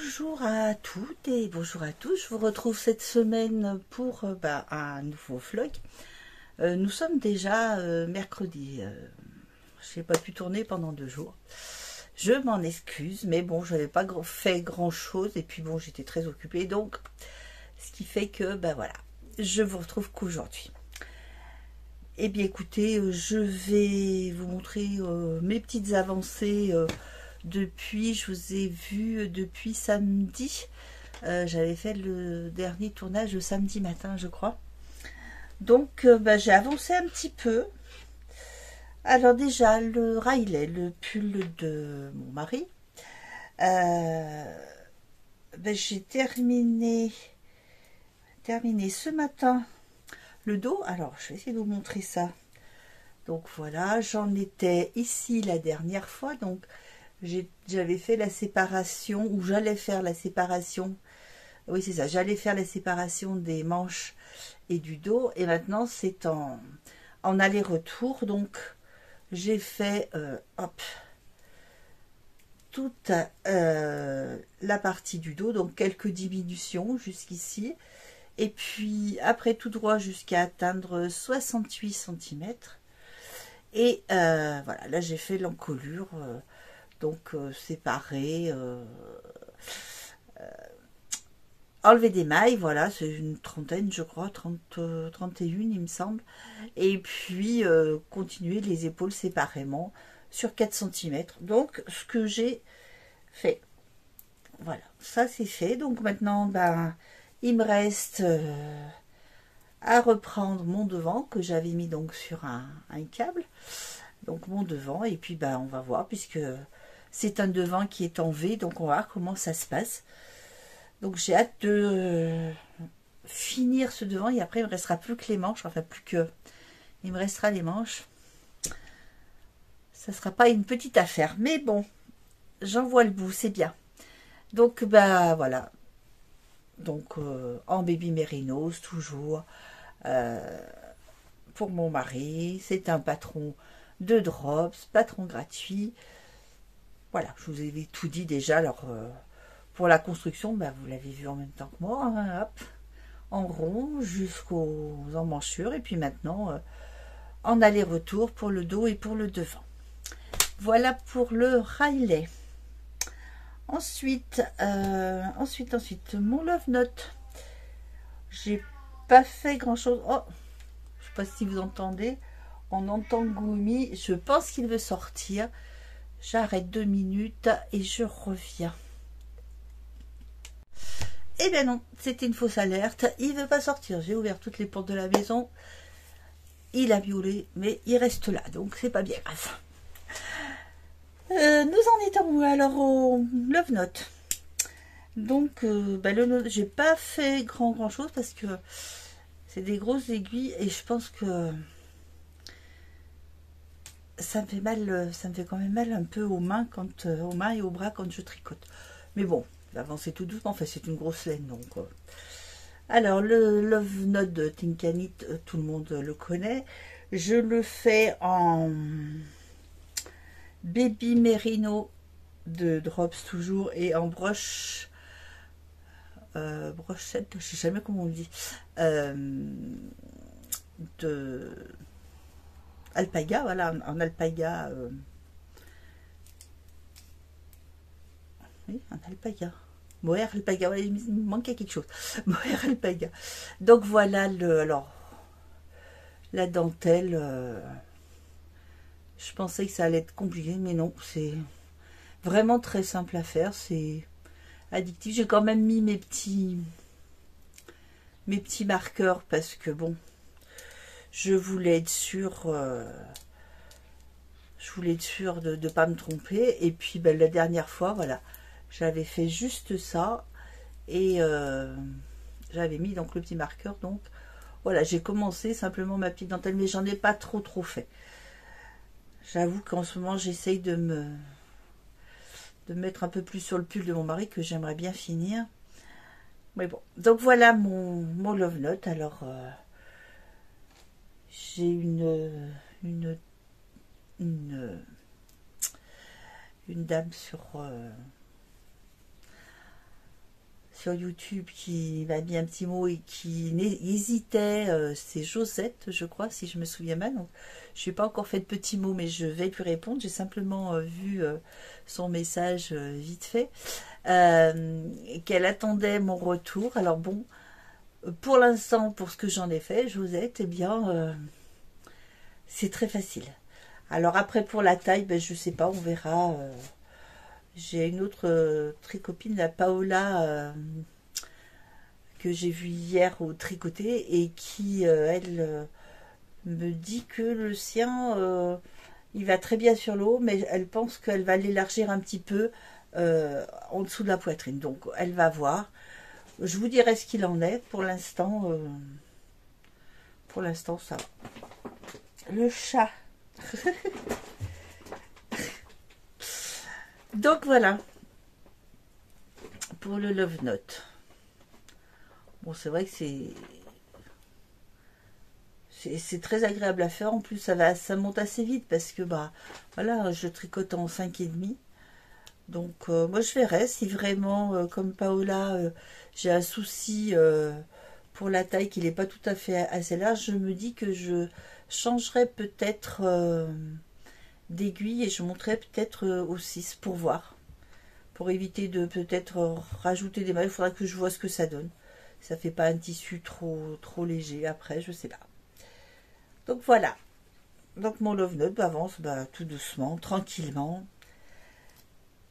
Bonjour à toutes et bonjour à tous. Je vous retrouve cette semaine pour un nouveau vlog. Nous sommes déjà mercredi. Je n'ai pas pu tourner pendant 2 jours. Je m'en excuse, mais bon, je n'avais pas fait grand chose et puis bon, j'étais très occupée. Donc, ce qui fait que, voilà, je vous retrouve qu'aujourd'hui. Eh bien, écoutez, je vais vous montrer mes petites avancées depuis, je vous ai vu depuis samedi. J'avais fait le dernier tournage le samedi matin, je crois. Donc, j'ai avancé un petit peu. Alors déjà, le Riley, le pull de mon mari. J'ai terminé ce matin le dos. Alors, je vais essayer de vous montrer ça. Donc voilà, j'en étais ici la dernière fois. Donc, j'avais fait la séparation, ou j'allais faire la séparation. Oui, c'est ça, j'allais faire la séparation des manches et du dos. Et maintenant, c'est en aller-retour. Donc, j'ai fait toute la partie du dos. Donc, quelques diminutions jusqu'ici. Et puis, après tout droit jusqu'à atteindre 68 cm. Et voilà, là, j'ai fait l'encolure. Donc, séparer. Enlever des mailles, voilà, c'est une trentaine, je crois, 31, il me semble. Et puis, continuer les épaules séparément sur 4 cm. Donc, ce que j'ai fait. Voilà, ça c'est fait. Donc maintenant, il me reste à reprendre mon devant que j'avais mis donc sur un câble. Donc mon devant, et puis on va voir, puisque c'est un devant qui est en V, donc on va voir comment ça se passe. Donc j'ai hâte de finir ce devant et après il me restera plus que les manches, enfin plus que, il me restera les manches. Ça sera pas une petite affaire, mais bon, j'en vois le bout, c'est bien. Donc voilà, donc en baby mérinos toujours, pour mon mari. C'est un patron de drops, patron gratuit. Voilà, je vous avais tout dit déjà. Alors pour la construction, vous l'avez vu en même temps que moi, hein, hop, en rond jusqu'aux emmanchures, et puis maintenant en aller-retour pour le dos et pour le devant. Voilà pour le Riley. Ensuite, mon Love Note. J'ai pas fait grand chose. Oh, je sais pas si vous entendez. On entend Gumi. Je pense qu'il veut sortir. J'arrête 2 minutes et je reviens. Eh bien non, c'était une fausse alerte. Il veut pas sortir. J'ai ouvert toutes les portes de la maison. Il a miaulé, mais il reste là. Donc c'est pas bien grave. Nous en étions où alors au Love Note. Donc le note, j'ai pas fait grand chose parce que c'est des grosses aiguilles et je pense que ça me fait mal, ça me fait quand même mal un peu aux mains et aux bras quand je tricote. Mais bon, j'avance tout doucement. Enfin, c'est une grosse laine donc. Alors le Love Note de Tinkanit, tout le monde le connaît. Je le fais en baby merino de Drops toujours et en broche. Brochette, je sais jamais comment on dit, de alpaga, voilà, en alpaga, oui, un alpaga, mohair alpaga, ouais, il me manquait quelque chose, mohair alpaga. Donc voilà alors la dentelle, je pensais que ça allait être compliqué, mais non, c'est vraiment très simple à faire, c'est addictif. J'ai quand même mis mes petits marqueurs parce que bon, je voulais être sûre, de ne pas me tromper. Et puis la dernière fois, voilà, j'avais fait juste ça et j'avais mis donc le petit marqueur. Donc voilà, j'ai commencé simplement ma petite dentelle, mais j'en ai pas trop fait. J'avoue qu'en ce moment, j'essaye de me mettre un peu plus sur le pull de mon mari que j'aimerais bien finir. Mais bon, donc voilà mon Love Note. Alors j'ai une dame sur sur YouTube qui m'a mis un petit mot et qui hésitait, c'est Josette, je crois, si je me souviens mal. Donc, je n'ai pas encore fait de petits mots, mais je vais lui répondre. J'ai simplement vu son message vite fait, qu'elle attendait mon retour. Alors bon, pour l'instant, pour ce que j'en ai fait, Josette, eh bien, c'est très facile. Alors après, pour la taille, ben, je sais pas, on verra. J'ai une autre tricopine, la Paola, que j'ai vue hier au tricoté et qui, elle, me dit que le sien, il va très bien sur l'eau, mais elle pense qu'elle va l'élargir un petit peu en dessous de la poitrine. Donc, elle va voir. Je vous dirai ce qu'il en est. Pour l'instant, ça va. Le chat. Donc voilà, pour le Love Note. Bon, c'est vrai que c'est très agréable à faire. En plus, ça monte assez vite parce que bah voilà, je tricote en 5,5. Donc moi je verrai si vraiment, comme Paola, j'ai un souci pour la taille qu'il n'est pas tout à fait assez large. Je me dis que je changerai peut-être d'aiguille et je monterai peut-être au 6 pour voir. Pour éviter de peut-être rajouter des mailles, il faudra que je vois ce que ça donne. Ça fait pas un tissu trop léger après, je sais pas. Donc voilà. Donc mon Love Note avance tout doucement, tranquillement.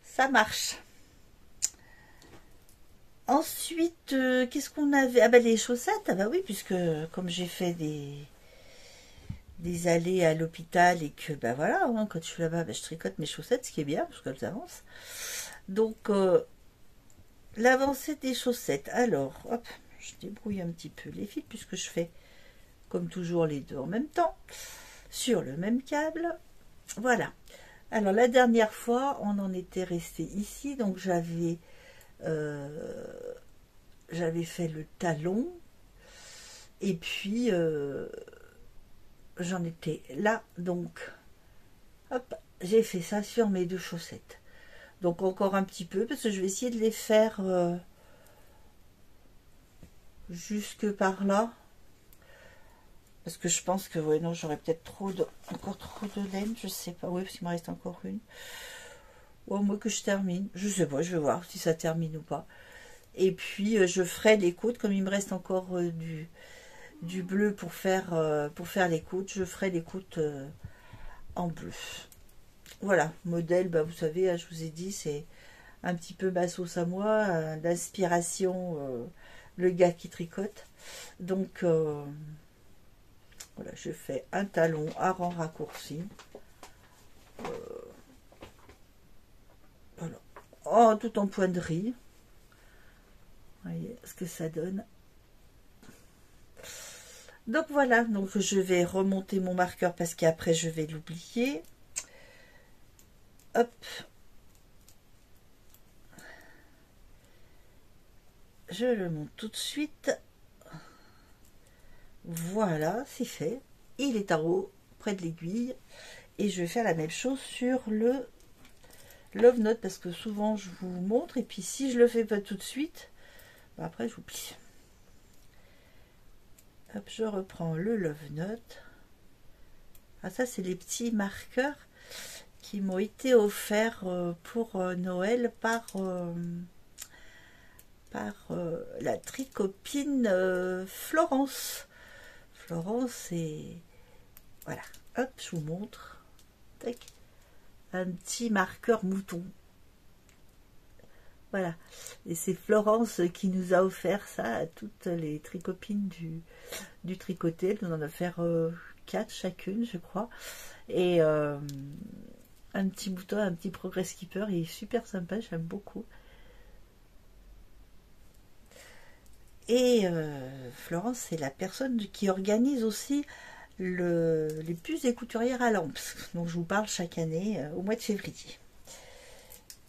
Ça marche. Ensuite, qu'est-ce qu'on avait? Ah bah les chaussettes, ah bah oui, puisque comme j'ai fait des allées à l'hôpital et que bah voilà, hein, quand je suis là-bas, bah, je tricote mes chaussettes, ce qui est bien, parce qu'elles avancent. Donc l'avancée des chaussettes. Alors, hop, je débrouille un petit peu les fils, puisque je fais comme toujours les deux en même temps, sur le même câble. Voilà. Alors la dernière fois, on en était resté ici, donc j'avais fait le talon, et puis j'en étais là, donc hop, j'ai fait ça sur mes deux chaussettes. Donc encore un petit peu, parce que je vais essayer de les faire jusque par là. Parce que je pense que, ouais, non, j'aurais peut-être encore trop de laine, je sais pas. Oui, parce qu'il me reste encore une. Ou au moins que je termine. Je sais pas, je vais voir si ça termine ou pas. Et puis, je ferai les côtes, comme il me reste encore du bleu pour faire les côtes. Je ferai les côtes en bleu. Voilà, modèle, bah, vous savez, je vous ai dit, c'est un petit peu ma sauce à moi, d'inspiration, le gars qui tricote. Donc, voilà, je fais un talon à rang raccourci. Voilà. Oh, tout en pointerie. Vous voyez ce que ça donne. Donc voilà, donc je vais remonter mon marqueur parce qu'après je vais l'oublier. Hop. Je le monte tout de suite. Voilà, c'est fait. Il est en haut, près de l'aiguille. Et je vais faire la même chose sur le Love Note parce que souvent je vous montre. Et puis si je le fais pas tout de suite, bah après j'oublie. Hop, je reprends le Love Note. Ah, ça, c'est les petits marqueurs qui m'ont été offerts pour Noël par la tricopine Florence. Florence, et voilà. Hop, je vous montre. Tac. Un petit marqueur mouton. Voilà. Et c'est Florence qui nous a offert ça à toutes les tricopines du tricoté. Elle nous en a offert 4 chacune, je crois. Et un petit bouton, un petit progress keeper. Il est super sympa, j'aime beaucoup. Et Florence, c'est la personne qui organise aussi les puces des couturières à Lamps, dont je vous parle chaque année au mois de février.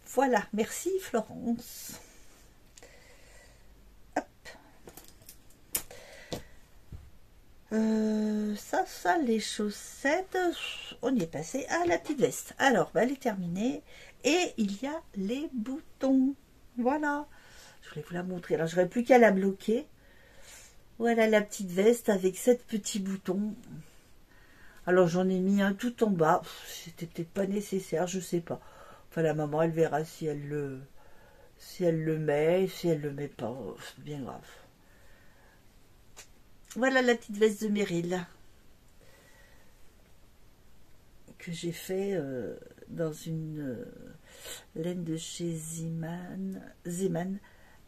Voilà, merci Florence. Hop. Ça, les chaussettes, on y est passé à la petite veste. Alors, bah, elle est terminée. Et il y a les boutons. Voilà. Je voulais vous la montrer. Alors, j'aurais plus qu'à la bloquer. Voilà la petite veste avec 7 petits boutons. Alors, j'en ai mis un tout en bas. C'était peut-être pas nécessaire, je sais pas. Enfin, la maman, elle verra si elle le met, si elle le met pas. C'est bien grave. Voilà la petite veste de Meryl que j'ai fait dans une laine de chez Zeman,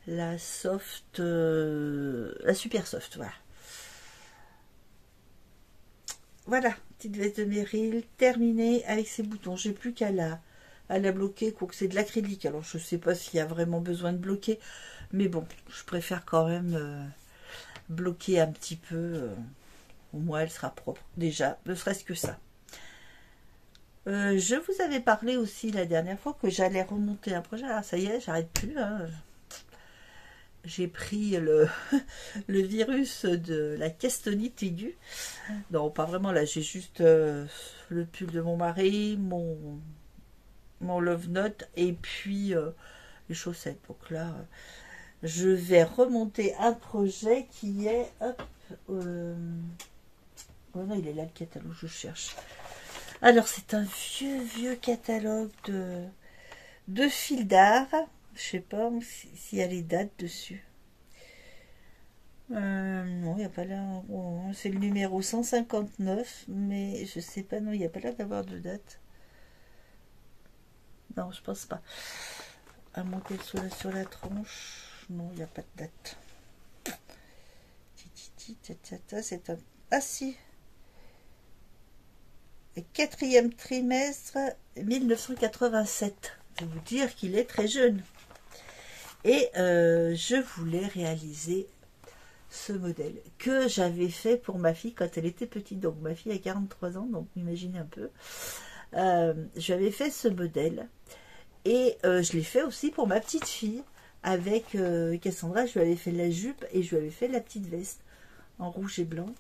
la soft, la super soft, voilà. Voilà, petite veste de Meryl terminée avec ses boutons. J'ai plus qu'à la bloquer, quoique c'est de l'acrylique. Alors je sais pas s'il y a vraiment besoin de bloquer, mais bon, je préfère quand même bloquer un petit peu. Au moins elle sera propre. Déjà, ne serait-ce que ça. Je vous avais parlé aussi la dernière fois que j'allais remonter un projet. Alors ça y est, j'arrête plus. Hein. J'ai pris le virus de la kestonite aiguë. Non, pas vraiment. Là, j'ai juste le pull de mon mari, mon love note et puis les chaussettes. Donc là, je vais remonter un projet qui est... Hop, oh non, il est là le catalogue, je cherche. Alors, c'est un vieux catalogue de fil d'art. Je sais pas s'il y a les dates dessus. Non, il n'y a pas là. Oh, c'est le numéro 159, mais je sais pas, non, il n'y a pas là d'avoir de date. Non, je pense pas. À moins qu'elle soit sur la tranche. Non, il n'y a pas de date. C'est un... Ah si, 4e trimestre 1987. Je vais vous dire qu'il est très jeune. Et je voulais réaliser ce modèle que j'avais fait pour ma fille quand elle était petite. Donc ma fille a 43 ans, donc imaginez un peu. J'avais fait ce modèle et je l'ai fait aussi pour ma petite fille avec Cassandra. Je lui avais fait la jupe et je lui avais fait la petite veste en rouge et blanc.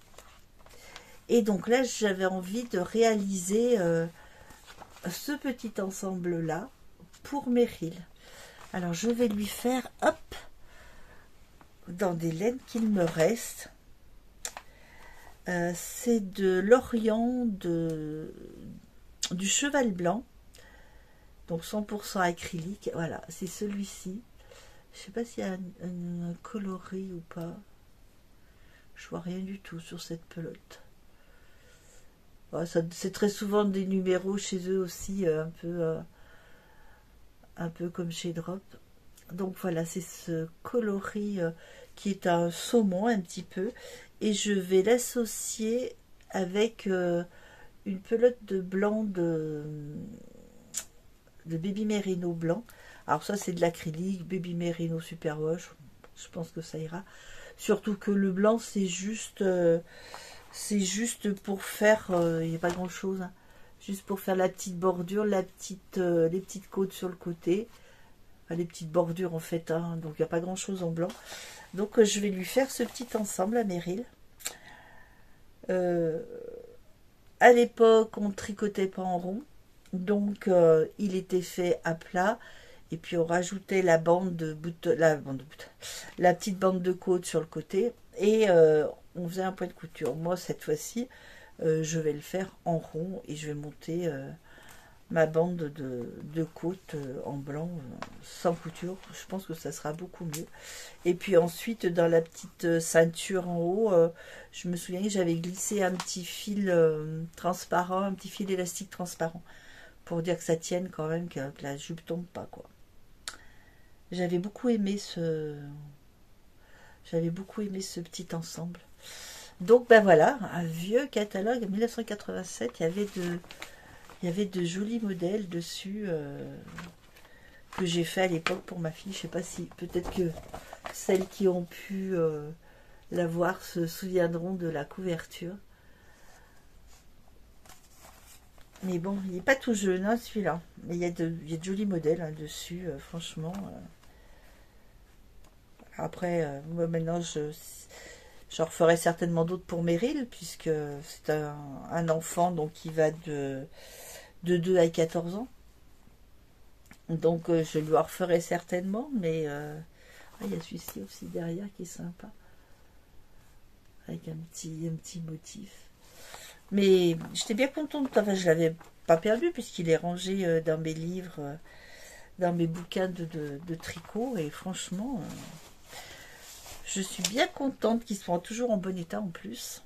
Et donc là, j'avais envie de réaliser ce petit ensemble-là pour Meryl. Alors, je vais lui faire, hop, dans des laines qu'il me reste. C'est de l'Orient du cheval blanc. Donc 100% acrylique. Voilà, c'est celui-ci. Je ne sais pas s'il y a un coloris ou pas. Je vois rien du tout sur cette pelote. Ouais, c'est très souvent des numéros chez eux aussi, un peu comme chez Drop. Donc voilà, c'est ce coloris qui est un saumon un petit peu. Et je vais l'associer avec une pelote de blanc de Baby Merino blanc. Alors ça c'est de l'acrylique, Baby Merino Superwash. Je pense que ça ira. Surtout que le blanc c'est juste pour faire, il n'y a pas grand chose, hein. Juste pour faire la petite bordure, les petites côtes sur le côté, enfin, les petites bordures en fait, hein. Donc il n'y a pas grand chose en blanc. Donc je vais lui faire ce petit ensemble à Meryl. À l'époque on tricotait pas en rond, donc il était fait à plat. Et puis on rajoutait la petite bande de côte sur le côté et on faisait un point de couture. Moi cette fois-ci je vais le faire en rond et je vais monter ma bande de côte en blanc sans couture. Je pense que ça sera beaucoup mieux. Et puis ensuite dans la petite ceinture en haut, je me souviens que j'avais glissé un petit fil transparent, un petit fil élastique transparent pour dire que ça tienne quand même, que la jupe tombe pas quoi. J'avais beaucoup aimé ce petit ensemble. Donc ben voilà, un vieux catalogue 1987. Il y avait de jolis modèles dessus que j'ai fait à l'époque pour ma fille. Je sais pas si peut-être que celles qui ont pu la voir se souviendront de la couverture. Mais bon, il n'est pas tout jeune hein, celui-là. Mais il y a de jolis modèles hein, dessus, franchement. Après, moi maintenant, j'en referai certainement d'autres pour Meryl, puisque c'est un enfant donc qui va de 2 à 14 ans. Donc je lui en referai certainement, mais Ah, il y a celui-ci aussi derrière qui est sympa. Avec un petit motif. Mais j'étais bien contente. Enfin, je l'avais pas perdu puisqu'il est rangé dans mes livres, dans mes bouquins de tricot. Et franchement, je suis bien contente qu'il soit toujours en bon état en plus.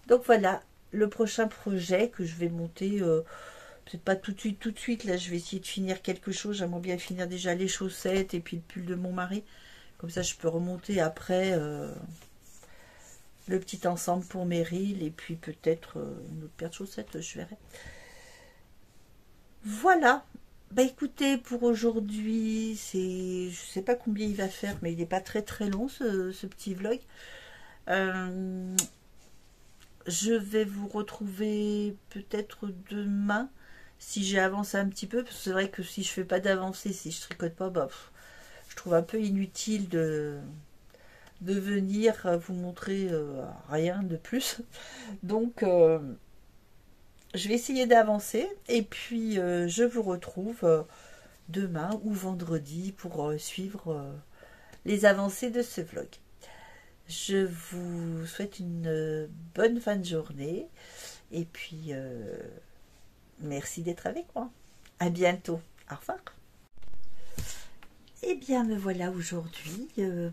Donc voilà, le prochain projet que je vais monter, peut-être pas tout de suite, là je vais essayer de finir quelque chose, j'aimerais bien finir déjà les chaussettes et puis le pull de mon mari, comme ça je peux remonter après le petit ensemble pour Meryl et puis peut-être une autre paire de chaussettes, je verrai. Voilà, bah écoutez, pour aujourd'hui, je sais pas combien il va faire, mais il n'est pas très long ce petit vlog. Je vais vous retrouver peut-être demain si j'ai avancé un petit peu, parce que c'est vrai que si je fais pas d'avancée, si je tricote pas, bah, je trouve un peu inutile de venir vous montrer rien de plus. Donc je vais essayer d'avancer et puis je vous retrouve demain ou vendredi pour suivre les avancées de ce vlog. Je vous souhaite une bonne fin de journée et puis merci d'être avec moi. À bientôt. Au revoir. Eh bien, me voilà aujourd'hui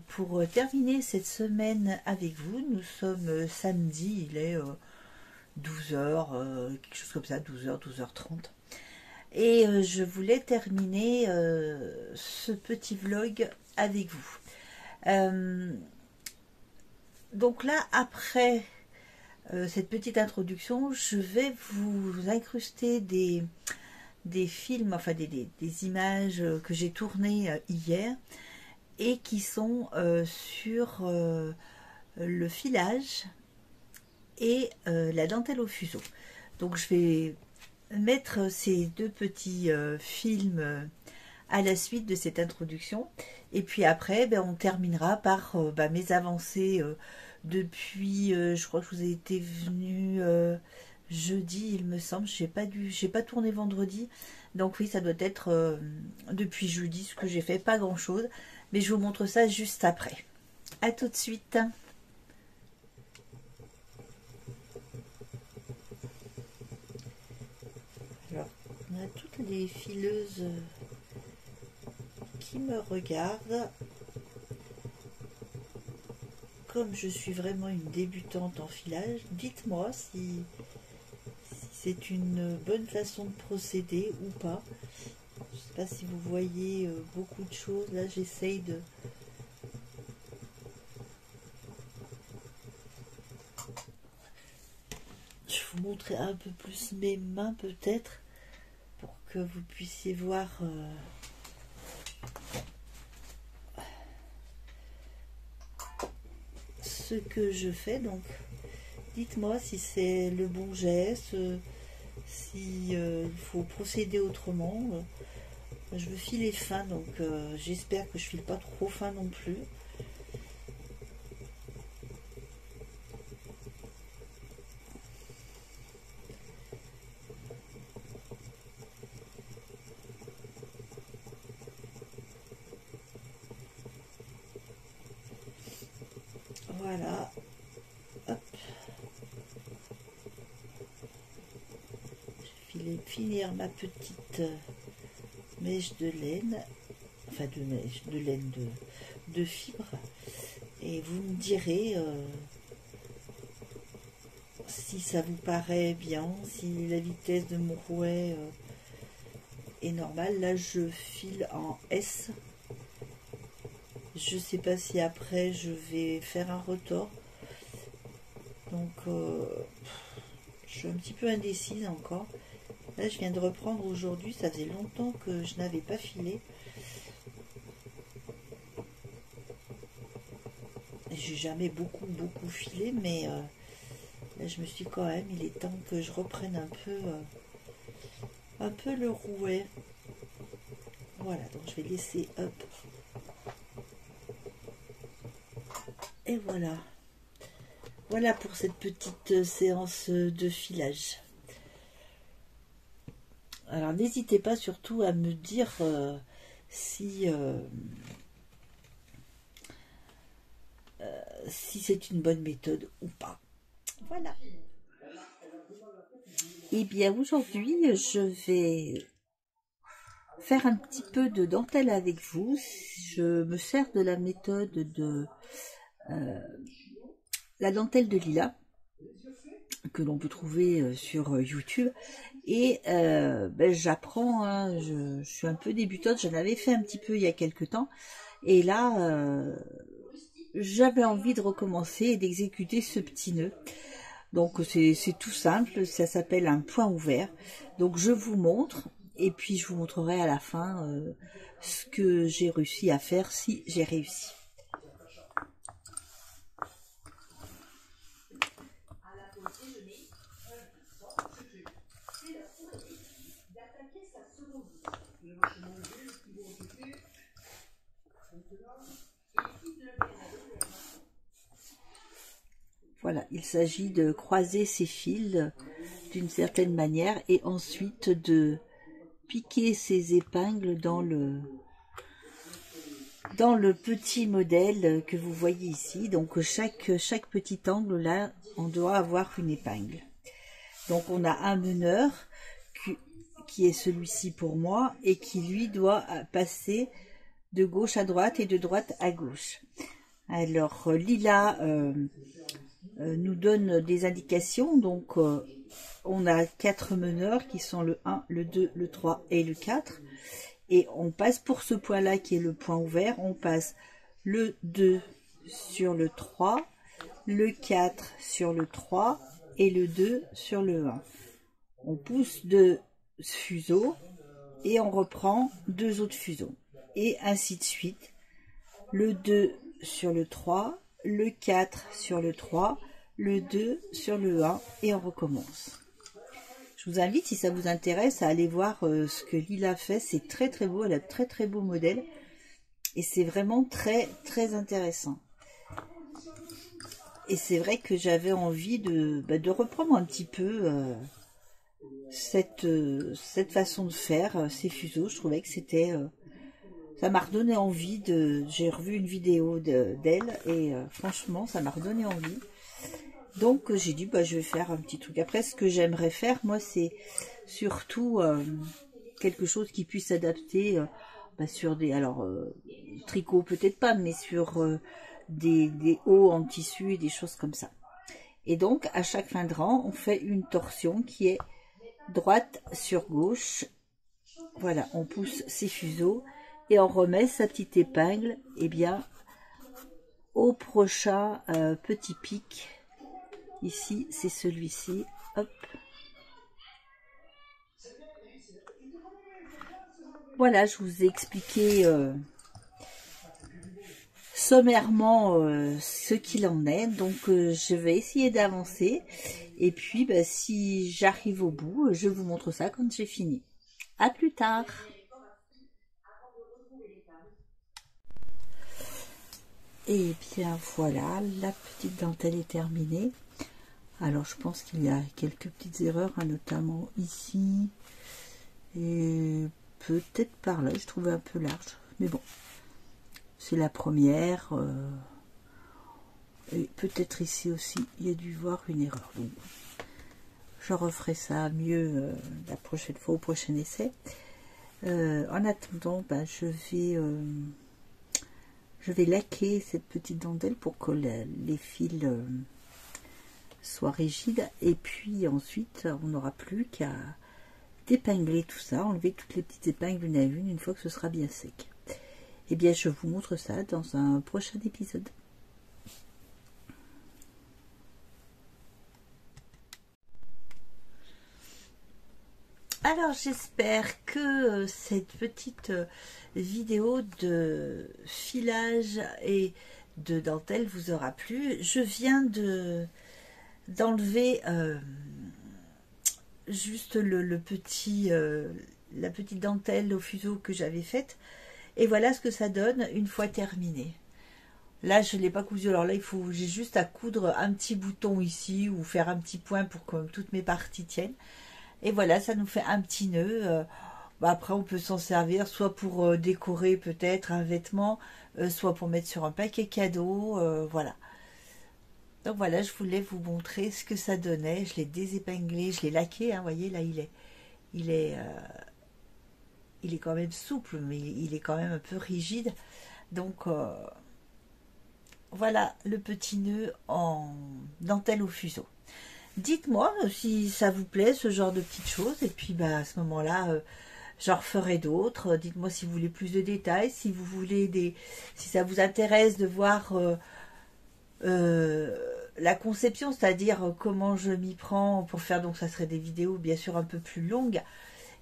pour terminer cette semaine avec vous. Nous sommes samedi, il est 12h, quelque chose comme ça, 12h, 12h30. Et je voulais terminer ce petit vlog avec vous. Donc là, après cette petite introduction, je vais vous incruster des films, enfin des images que j'ai tournées hier et qui sont sur le filage et la dentelle au fuseau. Donc je vais mettre ces deux petits films à la suite de cette introduction et puis après on terminera par mes avancées depuis je crois que je vous ai été venu jeudi il me semble, j'ai pas tourné vendredi, donc oui ça doit être depuis jeudi ce que j'ai fait, pas grand chose, mais je vous montre ça juste après. À tout de suite. Alors on a toutes les fileuses qui me regardent. Comme je suis vraiment une débutante en filage, dites-moi si c'est une bonne façon de procéder ou pas. Je ne sais pas si vous voyez beaucoup de choses. Là, j'essaye de... Je vais vous montrer un peu plus mes mains peut-être pour que vous puissiez voir... ce que je fais. Donc dites-moi si c'est le bon geste, si il faut procéder autrement. Je veux filer fin, donc j'espère que je file pas trop fin non plus. Voilà. Hop. Je vais finir ma petite mèche de laine, enfin de laine de fibre, et vous me direz si ça vous paraît bien, si la vitesse de mon rouet est normale. Là je file en S. Je sais pas si après je vais faire un retors, donc je suis un petit peu indécise encore. Là je viens de reprendre aujourd'hui, ça faisait longtemps que je n'avais pas filé. J'ai jamais beaucoup filé, mais là je me suis dit quand même, il est temps que je reprenne un peu le rouet. Voilà, donc je vais laisser hop. Et voilà. Voilà pour cette petite séance de filage. Alors n'hésitez pas surtout à me dire si si c'est une bonne méthode ou pas. Voilà. Et bien aujourd'hui, je vais faire un petit peu de dentelle avec vous. Je me sers de la méthode de la dentelle de Lila que l'on peut trouver sur YouTube. Et j'apprends, hein, je suis un peu débutante, j'en avais fait un petit peu il y a quelques temps. Et là, j'avais envie de recommencer et d'exécuter ce petit nœud. Donc c'est tout simple, ça s'appelle un point ouvert. Donc je vous montre et puis je vous montrerai à la fin ce que j'ai réussi à faire, si j'ai réussi. Voilà, il s'agit de croiser ces fils d'une certaine manière et ensuite de piquer ces épingles dans le petit modèle que vous voyez ici. Donc chaque petit angle là, on doit avoir une épingle. Donc on a un meneur qui est celui-ci pour moi et qui lui doit passer de gauche à droite et de droite à gauche. Alors Lila nous donne des indications, donc on a 4 meneurs qui sont le 1, le 2, le 3 et le 4. Et on passe pour ce point-là qui est le point ouvert, on passe le 2 sur le 3, le 4 sur le 3 et le 2 sur le 1. On pousse 2 fuseaux et on reprend 2 autres fuseaux. Et ainsi de suite. Le 2 sur le 3, le 4 sur le 3, le 2 sur le 1 et on recommence. Je vous invite, si ça vous intéresse, à aller voir ce que Lila fait. C'est très très beau, elle a de très beau modèle. Et c'est vraiment très intéressant. Et c'est vrai que j'avais envie de reprendre un petit peu cette façon de faire, ces fuseaux. Je trouvais que c'était... ça m'a redonné envie de... J'ai revu une vidéo d'elle et franchement, ça m'a redonné envie. Donc j'ai dit je vais faire un petit truc. Après, ce que j'aimerais faire, moi, c'est surtout quelque chose qui puisse s'adapter sur des... Alors, tricot peut-être pas, mais sur des hauts en tissu et des choses comme ça. Et donc, à chaque fin de rang, on fait une torsion qui est droite sur gauche. Voilà, on pousse ses fuseaux et on remet sa petite épingle au prochain petit pic. Ici, c'est celui-ci. Hop. Voilà, je vous ai expliqué sommairement ce qu'il en est. Donc, je vais essayer d'avancer. Et puis, si j'arrive au bout, je vous montre ça quand j'ai fini. À plus tard. Et bien voilà, la petite dentelle est terminée. Alors je pense qu'il y a quelques petites erreurs, notamment ici et peut-être par là, je trouvais un peu large. Mais bon, c'est la première. Et peut-être ici aussi, il y a dû voir une erreur. Donc, je referai ça mieux la prochaine fois, au prochain essai. En attendant, je vais laquer cette petite dentelle pour que les fils soient rigides. Et puis ensuite, on n'aura plus qu'à d'épingler tout ça, enlever toutes les petites épingles une à une fois que ce sera bien sec. Et bien, je vous montre ça dans un prochain épisode. Alors j'espère que cette petite vidéo de filage et de dentelle vous aura plu. Je viens d'enlever juste la petite dentelle au fuseau que j'avais faite. Et voilà ce que ça donne une fois terminé. Là, je ne l'ai pas cousu. Alors là, j'ai juste à coudre un petit bouton ici ou faire un petit point pour que toutes mes parties tiennent. Et voilà, ça nous fait un petit nœud. Après, on peut s'en servir soit pour décorer peut-être un vêtement, soit pour mettre sur un paquet cadeau. Voilà. Donc voilà, je voulais vous montrer ce que ça donnait. Je l'ai désépinglé, je l'ai laqué, hein, vous voyez là il est, il est quand même souple, mais il est quand même un peu rigide. Donc voilà le petit nœud en dentelle au fuseau. Dites-moi si ça vous plaît ce genre de petites choses, et puis bah, à ce moment-là, j'en referai d'autres. Dites-moi si vous voulez plus de détails, si vous voulez si ça vous intéresse de voir la conception, c'est-à-dire comment je m'y prends pour faire, donc ça serait des vidéos bien sûr un peu plus longues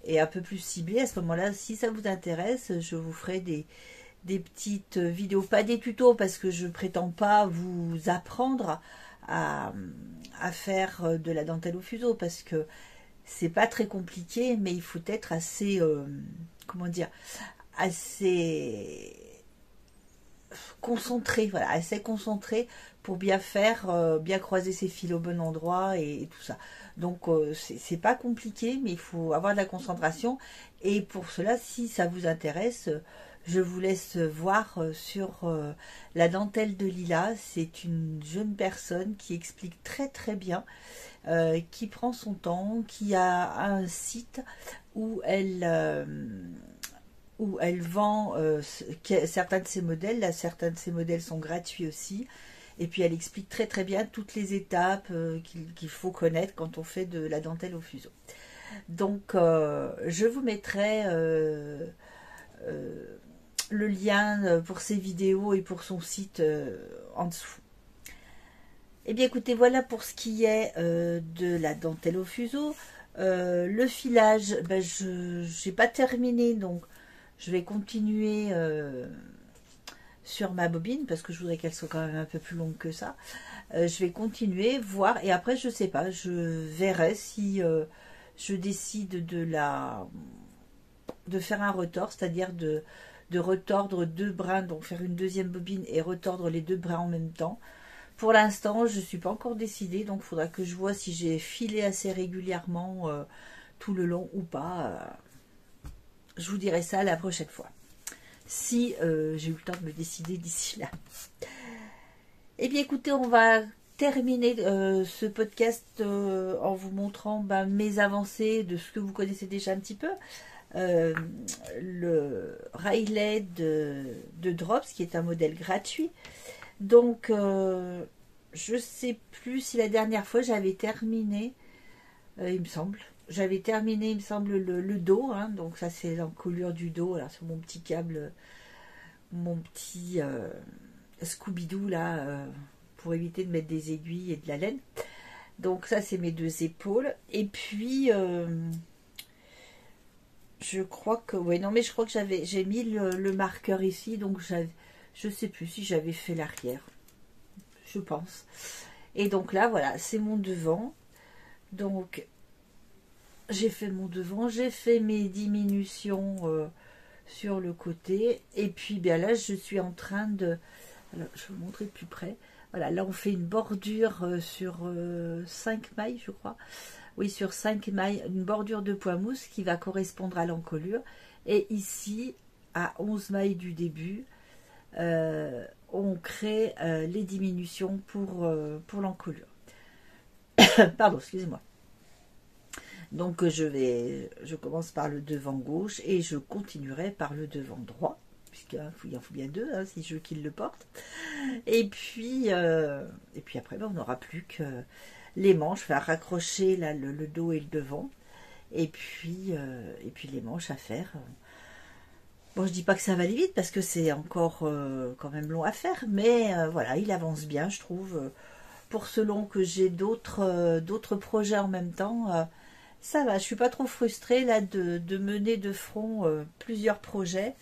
et un peu plus ciblées. À ce moment-là, si ça vous intéresse, je vous ferai des petites vidéos, pas des tutos, parce que je prétends pas vous apprendre à faire de la dentelle au fuseau, parce que c'est pas très compliqué, mais il faut être assez, comment dire, assez concentré, voilà, assez concentré pour bien faire, bien croiser ses fils au bon endroit et tout ça. Donc c'est pas compliqué, mais il faut avoir de la concentration. Et pour cela, si ça vous intéresse, je vous laisse voir sur la dentelle de Lila. C'est une jeune personne qui explique très très bien, qui prend son temps, qui a un site où elle vend certains de ses modèles. Là, certains de ses modèles sont gratuits aussi. Et puis elle explique très très bien toutes les étapes qu'il faut connaître quand on fait de la dentelle au fuseau. Donc je vous mettrai le lien pour ses vidéos et pour son site en dessous. Et bien écoutez, voilà pour ce qui est de la dentelle au fuseau. Le filage, ben, je n'ai pas terminé, donc je vais continuer sur ma bobine, parce que je voudrais qu'elle soit quand même un peu plus longue que ça. Je vais continuer, voir, et après je sais pas, je verrai si je décide de faire un retors, c'est-à-dire de retordre deux brins, donc faire une deuxième bobine et retordre les deux brins en même temps. Pour l'instant, je ne suis pas encore décidée, donc il faudra que je vois si j'ai filé assez régulièrement tout le long ou pas. Je vous dirai ça la prochaine fois, si j'ai eu le temps de me décider d'ici là. Eh bien écoutez, on va terminer ce podcast en vous montrant mes avancées de ce que vous connaissez déjà un petit peu. Le Riley de Drops, qui est un modèle gratuit. Donc je sais plus si la dernière fois j'avais terminé, il me semble. J'avais terminé, il me semble, le dos, hein, donc ça c'est l'encolure du dos, là, sur mon petit câble, mon petit Scooby-Doo là, pour éviter de mettre des aiguilles et de la laine. Donc ça c'est mes deux épaules. Et puis je crois que, ouais, non mais je crois que j'ai mis le marqueur ici, donc je sais plus si j'avais fait l'arrière, je pense. Et donc là voilà, c'est mon devant. Donc j'ai fait mon devant, j'ai fait mes diminutions sur le côté, et puis bien là je suis en train de, alors je vais vous montrer de plus près. Voilà, là on fait une bordure sur 5 mailles, je crois. Oui, sur 5 mailles, une bordure de point mousse qui va correspondre à l'encolure. Et ici, à 11 mailles du début, on crée les diminutions pour l'encolure. Pardon, excusez-moi. Donc je commence par le devant gauche et je continuerai par le devant droit, puisqu'il en faut bien deux, hein, si je veux qu'il le porte. Et puis après, on n'aura plus que les manches, faire raccrocher là, le dos et le devant. Et puis les manches à faire. Bon, je dis pas que ça va aller vite, parce que c'est encore quand même long à faire, mais voilà, il avance bien, je trouve. Pour selon que j'ai d'autres projets en même temps, ça va, je suis pas trop frustrée là de mener de front plusieurs projets.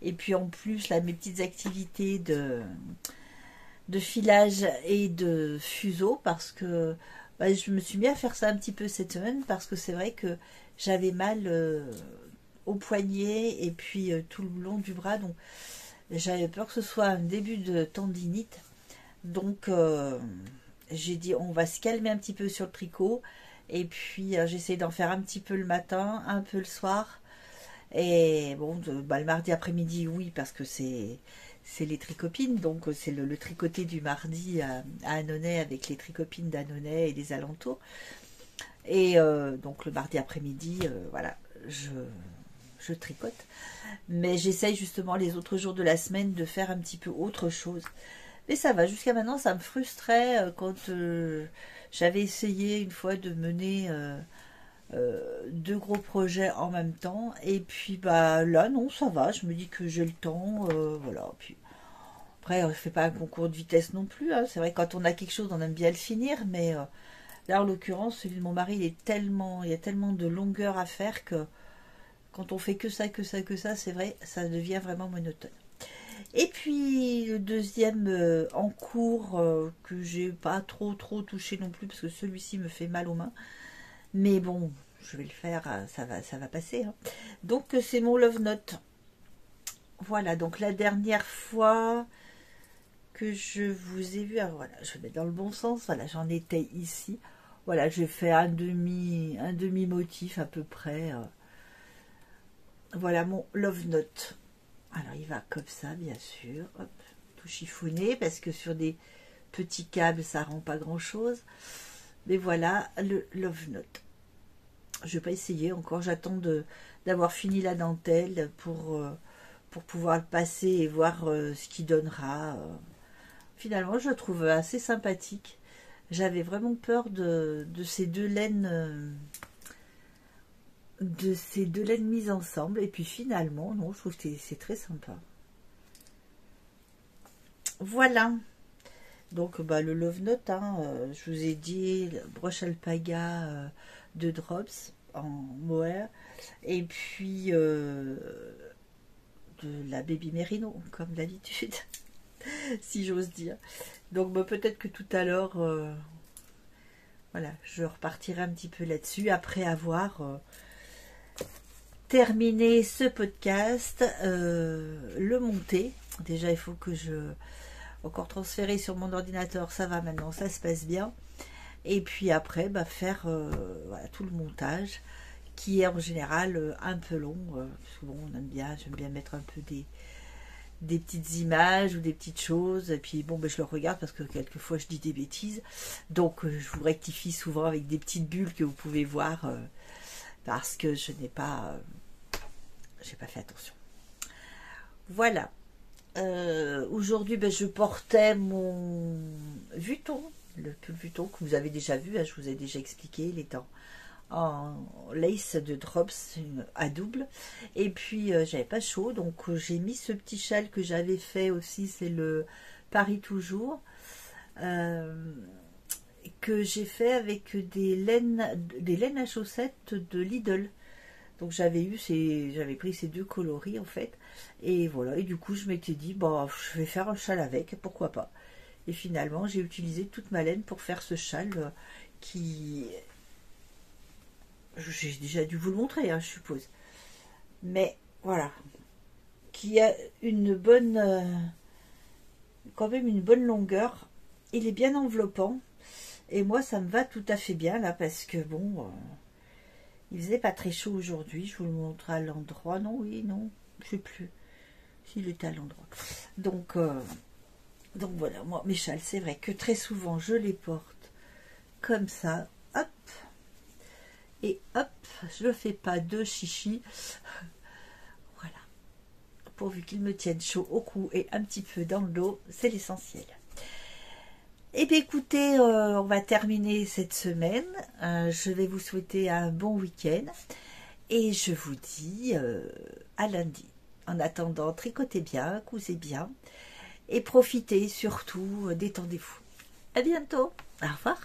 Et puis en plus, là, mes petites activités de filage et de fuseau, parce que je me suis mis à faire ça un petit peu cette semaine, parce que c'est vrai que j'avais mal au poignet et puis tout le long du bras, donc j'avais peur que ce soit un début de tendinite. Donc j'ai dit on va se calmer un petit peu sur le tricot, et puis j'essaie d'en faire un petit peu le matin, un peu le soir. Et bon, le mardi après-midi, oui, parce que c'est c'est les tricopines, donc c'est le tricoté du mardi à Annonay avec les tricopines d'Annonay et des alentours. Et donc le mardi après-midi, voilà, je tricote. Mais j'essaye justement les autres jours de la semaine de faire un petit peu autre chose. Mais ça va, jusqu'à maintenant ça me frustrait quand j'avais essayé une fois de mener deux gros projets en même temps. Et puis bah là non, ça va, je me dis que j'ai le temps, voilà. Puis après, je fais pas un concours de vitesse non plus, hein. C'est vrai que quand on a quelque chose, on aime bien le finir, mais là en l'occurrence, celui de mon mari, il y a tellement de longueur à faire que quand on fait que ça, que ça, que ça, c'est vrai, ça devient vraiment monotone. Et puis le deuxième en cours que j'ai pas trop touché non plus parce que celui-ci me fait mal aux mains. Mais bon, je vais le faire, ça va passer, hein. Donc c'est mon Love Note. Voilà, donc la dernière fois que je vous ai vu, alors voilà, je vais mettre dans le bon sens, voilà, j'en étais ici. Voilà, j'ai fait un demi motif à peu près. Voilà mon Love Note. Alors il va comme ça, bien sûr, hop, tout chiffonné, parce que sur des petits câbles, ça rend pas grand chose. Mais voilà le Love Note. Je vais pas essayer encore, j'attends d'avoir fini la dentelle pour pouvoir le passer et voir ce qu'il donnera. Finalement, je le trouve assez sympathique. J'avais vraiment peur de ces deux laines mises ensemble, et puis finalement, non, je trouve que c'est très sympa. Voilà. Donc bah, le Love Note, hein, je vous ai dit, broche alpaga de Drops en mohair, et puis de la Baby Merino, comme d'habitude, si j'ose dire. Donc bah, peut-être que tout à l'heure, voilà, je repartirai un petit peu là-dessus, après avoir terminé ce podcast, le monter. Déjà, il faut que je... Encore transférer sur mon ordinateur, ça va maintenant, ça se passe bien. Et puis après, bah, faire voilà, tout le montage, qui est en général un peu long. Parce que bon, j'aime bien mettre un peu des petites images ou des petites choses. Et puis bon, bah, je le regarde parce que quelquefois je dis des bêtises. Donc je vous rectifie souvent avec des petites bulles que vous pouvez voir parce que je n'ai pas, j'ai pas fait attention. Voilà. Aujourd'hui, ben, je portais mon Vuitton, le pull Vuitton que vous avez déjà vu, hein, je vous ai déjà expliqué, il est en lace de Drops à double. Et puis j'avais pas chaud, donc j'ai mis ce petit châle que j'avais fait aussi, c'est le Paris Toujours, que j'ai fait avec des laines à chaussettes de Lidl. Donc j'avais pris ces deux coloris en fait, et voilà, et du coup je m'étais dit bah je vais faire un châle avec, pourquoi pas. Et finalement j'ai utilisé toute ma laine pour faire ce châle qui, j'ai déjà dû vous le montrer, hein, je suppose, mais voilà, qui a une bonne, quand même une bonne longueur. Il est bien enveloppant et moi ça me va tout à fait bien là, parce que bon, il faisait pas très chaud aujourd'hui. Je vous le montre à l'endroit. Non, oui, non, je sais plus s'il était à l'endroit. Donc voilà, moi, mes châles, c'est vrai que très souvent, je les porte comme ça. Hop. Et hop, je ne fais pas de chichi. Voilà. Pourvu qu'ils me tiennent chaud au cou et un petit peu dans le dos, c'est l'essentiel. Eh bien écoutez, on va terminer cette semaine. Je vais vous souhaiter un bon week-end. Et je vous dis à lundi. En attendant, tricotez bien, cousez bien. Et profitez surtout, détendez-vous. À bientôt. Au revoir.